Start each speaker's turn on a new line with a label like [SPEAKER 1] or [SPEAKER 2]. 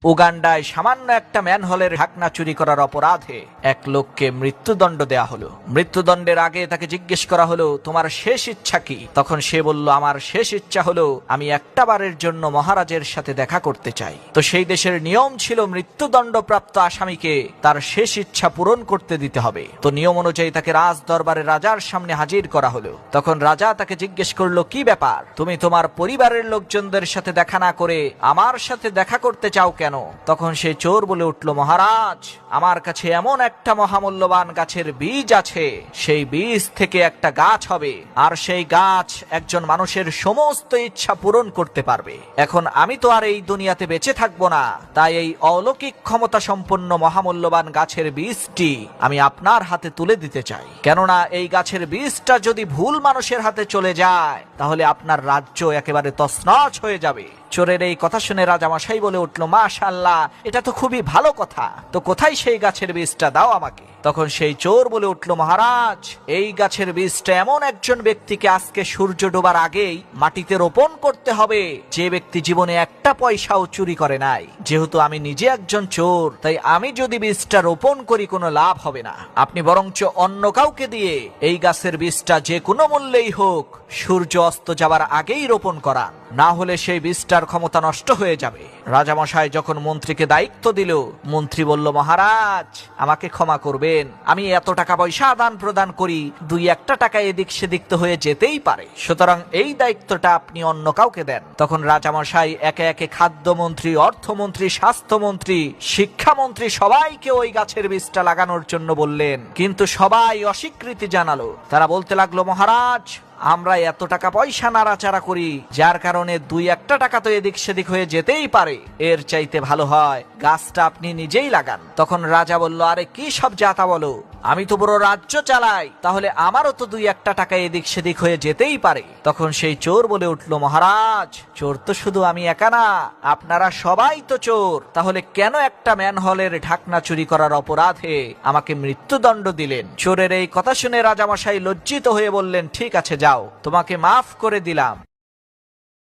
[SPEAKER 1] উগান্ডায় সামান্য একটা ম্যানহোলের ঢাকনা চুরি করার অপরাধে এক লোককে মৃত্যুদণ্ড দেয়া হলো। মৃত্যুদণ্ডের আগে তাকে জিজ্ঞেস করা হলো, তোমার শেষ ইচ্ছা কি? তখন সে বলল, আমার শেষ ইচ্ছা হলো আমি একটা বারের জন্য মহারাজের সাথে দেখা করতে চাই। তো সেই দেশের নিয়ম ছিল মৃত্যুদণ্ডপ্রাপ্ত আসামিকে তার শেষ ইচ্ছা পূরণ করতে দিতে হবে। তো নিয়ম অনুযায়ী তাকে রাজ দরবারে রাজার সামনে হাজির করা হলো। তখন রাজা তাকে জিজ্ঞেস করলো, কি ব্যাপার, তুমি তোমার পরিবারের লোকজনদের সাথে দেখা না করে আমার সাথে দেখা করতে চাও কেন? তখন সেই চোর বলে উঠল, মহারাজ, আমার কাছে এমন একটা মহামূল্যবান গাছের বীজ আছে, সেই বীজ থেকে একটা গাছ হবে, আর সেই গাছ একজন মানুষের সমস্ত ইচ্ছা পূরণ করতে পারবে। এখন আমি তো আর এই দুনিয়াতে বেঁচে থাকবো না, তাই এই অলৌকিক ক্ষমতা সম্পন্ন মহামূল্যবান গাছের বীজটি আমি আপনার হাতে তুলে দিতে চাই। কেননা এই গাছের বীজটা যদি ভুল মানুষের হাতে চলে যায় তাহলে আপনার রাজ্য একেবারে তছনছ হয়ে যাবে। চোরের এই কথা শুনে রাজামশাই বলে উঠল, মাশাআল্লাহ, এটা তো খুবই ভালো কথা, তো কোথায় সেই গাছের বীজটা দাও আমাকে। তখন সেই চোর বলে উঠল, মহারাজ, এই গাছের বীজটা এমন একজন ব্যক্তিকে আজকে সূর্য ডোবার আগেই মাটিতে রোপণ করতে হবে যে ব্যক্তি জীবনে একটা পয়সাও চুরি করে নাই। যেহেতু আমি নিজে একজন চোর, তাই আমি যদি বীজটা রোপণ করি কোনো লাভ হবে না। আপনি বরঞ্চ অন্য কাউকে দিয়ে এই গাছের বীজটা যে কোনো মূল্যেই হোক সূর্য অস্ত যাবার আগেই রোপণ করান, না হলে সেই বীজটার ক্ষমতা নষ্ট হয়ে যাবে। রাজামশাই যখন মন্ত্রীকে দায়িত্ব দিল, মন্ত্রী বলল, মহারাজ, আমাকে ক্ষমা করবেন, আমি এত টাকা পয়সা আদান প্রদান করি, দুই একটা টাকা এদিক সেদিক তো হয়ে যেতেই পারে, সুতরাং এই দায়িত্বটা আপনি অন্য কাউকে দেন। তখন রাজামশাই একে একে খাদ্যমন্ত্রী, অর্থমন্ত্রী, স্বাস্থ্যমন্ত্রী, শিক্ষামন্ত্রী সবাইকে ওই গাছের বীজটা লাগানোর জন্য বললেন, কিন্তু সবাই অস্বীকৃতি জানালো। তারা বলতে লাগলো, মহারাজ, আমরা এত টাকা পয়সা নাড়াচাড়া করি, যার কারণে দুই একটা টাকা তো এদিক সেদিক হয়ে যেতেই পারে, এর চাইতে ভালো হয় গাছটা আপনি নিজেই লাগান। তখন রাজা বলল, আরে কি সব যাতা বলো, আমি তো বড় রাজ্য চালাই, তাহলে আমারও তো দুই একটা টাকা এদিক সেদিক হয়ে যেতেই পারে। তখন সেই চোর বলে উঠল, মহারাজ, চোর তো শুধু আমি একা না, আপনারা সবাই তো চোর, তাহলে কেন একটা ম্যানহোলের ঢাকনা চুরি করার অপরাধে আমাকে মৃত্যুদণ্ড দিলেন? চোরের এই কথা শুনে রাজামশাই লজ্জিত হয়ে বললেন, ঠিক আছে, যাও, তোমাকে মাফ করে দিলাম।